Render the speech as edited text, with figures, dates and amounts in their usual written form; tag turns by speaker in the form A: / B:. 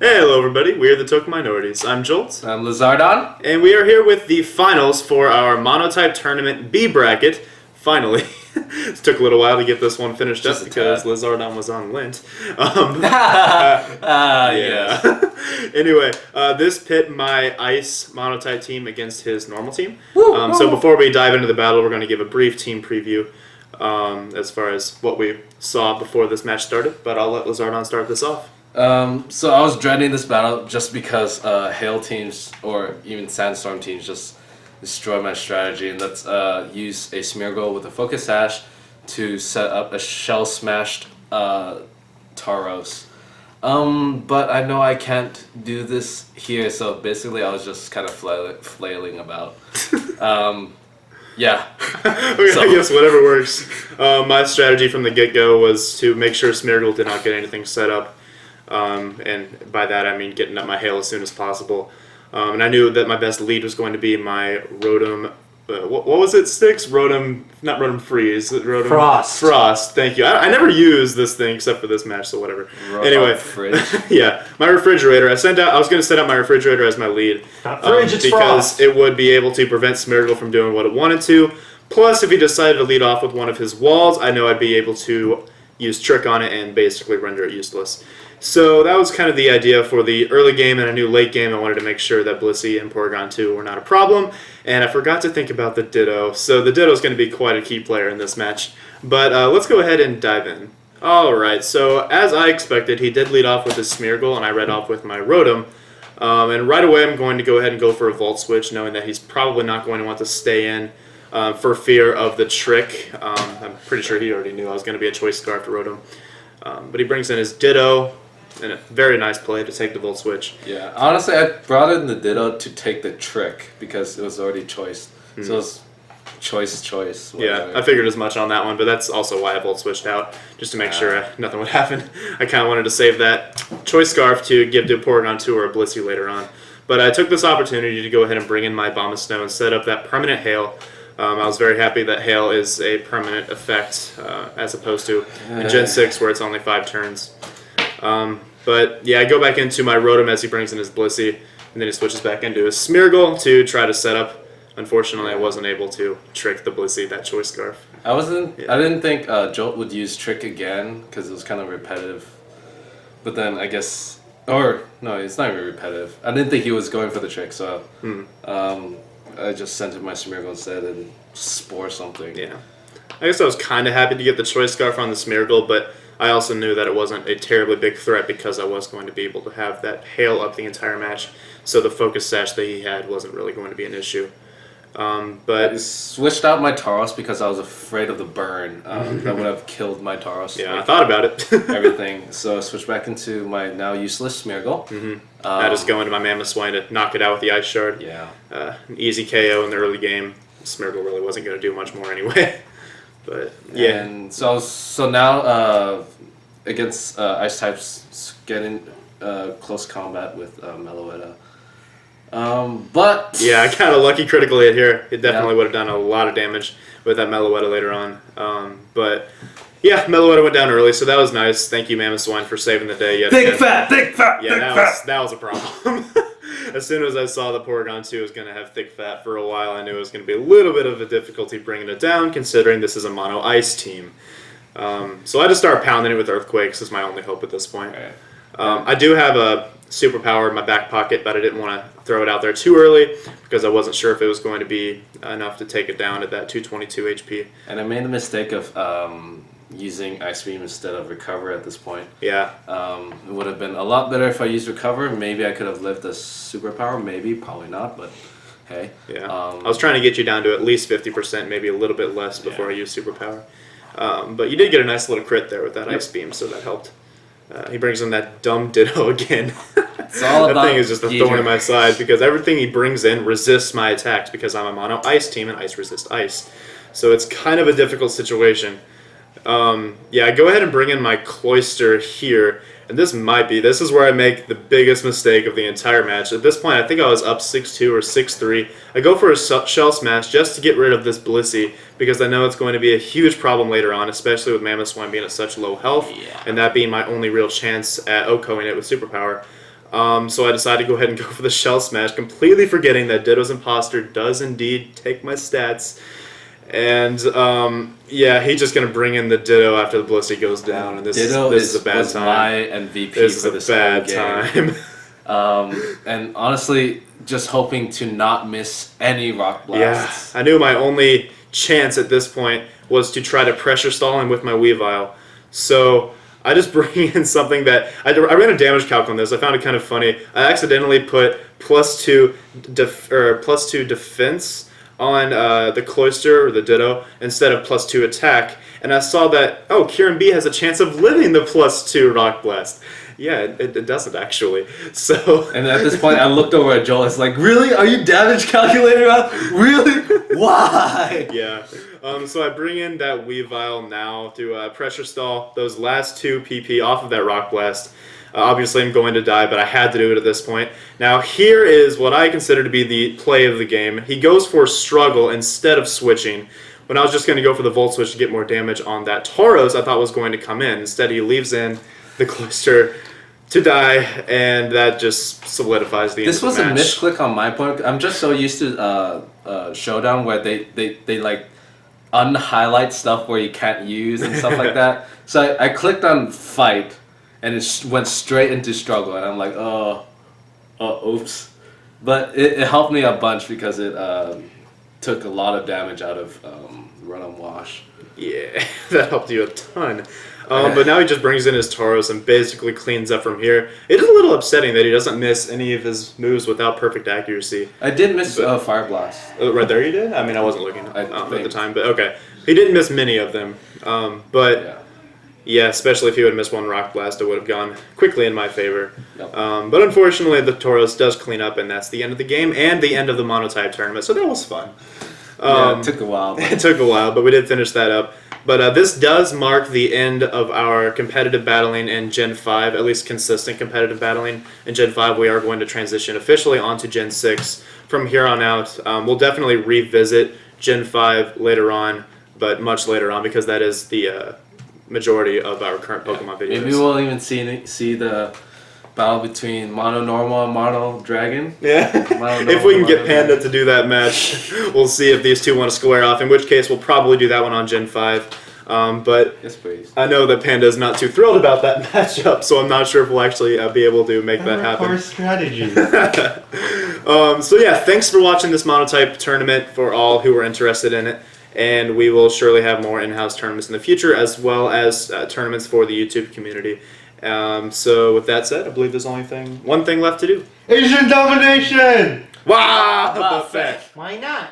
A: Hey, hello everybody, we are the TokenMinorities. I'm Jolt,
B: I'm Lizardon.
A: and we are here with the finals for our Monotype Tournament B bracket. Finally. It took a little while to get this one finished
B: Just
A: up
B: a
A: because
B: tad.
A: Lizardon was on Lint.
B: Yes.
A: Anyway, this pit my Ice Monotype team against his normal team.
B: Woo,
A: So
B: woo.
A: before we dive into the battle, we're going to give a brief team preview as far as what we saw before this match started, but I'll let Lizardon start this off.
B: So I was dreading this battle just because hail teams or even sandstorm teams just destroy my strategy, and let's use a smear goal with a focus sash to set up a shell smashed Tauros. But I know I can't do this here, so basically I was just kind of flailing about. Yeah.
A: Okay,
B: So-
A: I guess whatever works. My strategy from the get-go was to make sure Smeargle did not get anything set up. And by that I mean getting up my hail as soon as possible. And I knew that my best lead was going to be my Rotom. What was it? Sticks? Rotom, not Rotom Freeze. Rotom
C: Frost.
A: Frost. Thank you. I never used this thing except for this match, so whatever. Anyway,
B: Fridge.
A: yeah, my refrigerator. I was going to set up my refrigerator as my lead.
C: Not fridge, it's
A: because
C: Frost.
A: it would be able to prevent Smeargle from doing what it wanted to. Plus, if he decided to lead off with one of his walls, I know I'd be able to use Trick on it and basically render it useless. So that was kind of the idea for the early game, and I knew late game I wanted to make sure that Blissey and Porygon 2 were not a problem, and I forgot to think about the Ditto. So the Ditto is going to be quite a key player in this match. But let's go ahead and dive in. Alright, so as I expected, he did lead off with his Smeargle, and I read off with my Rotom. And right away I'm going to go ahead and go for a Volt Switch, knowing that he's probably not going to want to stay in for fear of the Trick. I'm pretty sure he already knew I was going to be a Choice Scarf to Rotom. But he brings in his Ditto, and a very nice play to take the Volt Switch.
B: Yeah, honestly, I brought in the Ditto to take the Trick because it was already choiced. So it was choice.
A: Yeah,
B: whatever.
A: I figured as much on that one, but that's also why I Volt Switched out, just to make sure nothing would happen. I kind of wanted to save that Choice Scarf to give to Porygon 2 or a Blissey later on. But I took this opportunity to go ahead and bring in my Bomb of Snow and set up that permanent Hail. I was very happy that Hail is a permanent effect as opposed to in Gen 6 where it's only 5 turns. But yeah, I go back into my Rotom as he brings in his Blissey, and then he switches back into his Smeargle to try to set up. Unfortunately, I wasn't able to trick the Blissey, that Choice Scarf.
B: I didn't think Jolt would use Trick again because it was kind of repetitive. But then I guess, or no, it's not even repetitive. I didn't think he was going for the Trick, so I just sent him my Smeargle instead and Spore something.
A: Yeah. I guess I was kind of happy to get the Choice Scarf on the Smeargle, but I also knew that it wasn't a terribly big threat because I was going to be able to have that Hail up the entire match, so the Focus Sash that he had wasn't really going to be an issue.
B: I
A: But
B: switched out my Tauros because I was afraid of the burn. That would have killed my Tauros.
A: yeah, I thought about it.
B: Everything. So I switched back into my now useless Smeargle.
A: I just go into my Mammoth to knock it out with the Ice Shard.
B: Yeah.
A: An easy KO in the early game. Smeargle really wasn't going to do much more anyway. But yeah.
B: And so now against ice types, getting close combat with Meloetta. But
A: Yeah, I got a lucky critical hit here. It definitely would have done a lot of damage with that Meloetta later on. But yeah, Meloetta went down early, so that was nice. Thank you, Mamoswine, for saving the day yet again. Yeah, that was a problem. As soon as I saw the Porygon 2 was going to have thick fat for a while, I knew it was going to be a little bit of a difficulty bringing it down, considering this is a mono ice team. So I just started pounding it with Earthquakes as my only hope at this point.
B: Okay.
A: I do have a superpower in my back pocket, but I didn't want to throw it out there too early because I wasn't sure if it was going to be enough to take it down at that 222 HP.
B: And I made the mistake of using Ice Beam instead of Recover at this point.
A: Yeah.
B: It would have been a lot better if I used Recover. Maybe I could have lived a superpower. Maybe, probably not, but hey.
A: Yeah. I was trying to get you down to at least 50%, maybe a little bit less before I used superpower. But you did get a nice little crit there with that Ice Beam, so that helped. He brings in that dumb Ditto again.
B: It's all
A: that
B: about
A: thing is just a thorn in my side because everything he brings in resists my attacks because I'm a mono ice team and ice resist ice. So it's kind of a difficult situation. Yeah, I go ahead and bring in my Cloyster here, and this is where I make the biggest mistake of the entire match. At this point, I think I was up 6-2 or 6-3. I go for a Shell Smash just to get rid of this Blissey, because I know it's going to be a huge problem later on, especially with Mamoswine being at such low health, and that being my only real chance at OHKOing it with Superpower. So I decided to go ahead and go for the Shell Smash, completely forgetting that Ditto's Imposter does indeed take my stats. And yeah, he's just gonna bring in the Ditto after the Blissey goes down, and this is a bad
B: was
A: time.
B: my MVP
A: This
B: for
A: is
B: this
A: a bad
B: whole game.
A: time.
B: And honestly, just hoping to not miss any rock blasts.
A: Yeah, I knew my only chance at this point was to try to pressure stall him with my Weavile. So I just bring in something that I ran a damage calc on this. I found it kind of funny. I accidentally put +2 defense on the Cloyster or the Ditto instead of +2 attack, and I saw that Kieran B has a chance of living the +2 Rock Blast. Yeah, it doesn't actually. So
B: And at this point, I looked over at Joel. It's like, really? Are you damage calculating up? Really? Why?
A: yeah. So I bring in that Weavile now to pressure stall those last 2 PP off of that Rock Blast. Obviously, I'm going to die, but I had to do it at this point. Now, here is what I consider to be the play of the game. He goes for Struggle instead of switching. When I was just going to go for the Volt Switch to get more damage on that Tauros, I thought was going to come in. Instead, he leaves in the Cloyster to die, and that just solidifies the end
B: This
A: of the match.
B: was a misclick on my part. I'm just so used to Showdown where they like unhighlight stuff where you can't use and stuff like that. So I clicked on Fight, and it went straight into Struggle, and I'm like, oops. But it helped me a bunch because it took a lot of damage out of Run on Wash.
A: Yeah, that helped you a ton. But now he just brings in his Tauros and basically cleans up from here. It is a little upsetting that he doesn't miss any of his moves without perfect accuracy.
B: I did miss Fire Blast.
A: Right there you did? I mean, I wasn't looking at the
B: think.
A: time, but okay. He didn't miss many of them. But yeah, especially if he would have missed one Rock Blast, it would have gone quickly in my favor.
B: Yep.
A: But unfortunately, the Tauros does clean up, and that's the end of the game and the end of the Monotype tournament, so that was fun.
B: It took a while. But
A: It took a while, but we did finish that up. But this does mark the end of our competitive battling in Gen 5, at least consistent competitive battling. In Gen 5, we are going to transition officially onto Gen 6. From here on out, we'll definitely revisit Gen 5 later on, but much later on, because that is the majority of our current Pokemon videos.
B: Maybe we'll even see the battle between Mono Normal and Mono Dragon.
A: Yeah. If we can get Panda to do that match, we'll see if these two want to square off, in which case we'll probably do that one on Gen 5. But
B: Yes, please.
A: I know that Panda is not too thrilled about that matchup, so I'm not sure if we'll actually be able to make that happen.
C: Our strategy.
A: So yeah, thanks for watching this Monotype tournament for all who are interested in it. And we will surely have more in-house tournaments in the future, as well as tournaments for the YouTube community. So with that said, I believe there's only one thing left to do.
C: Asian domination!
A: Wow! Buffet.
C: Why not?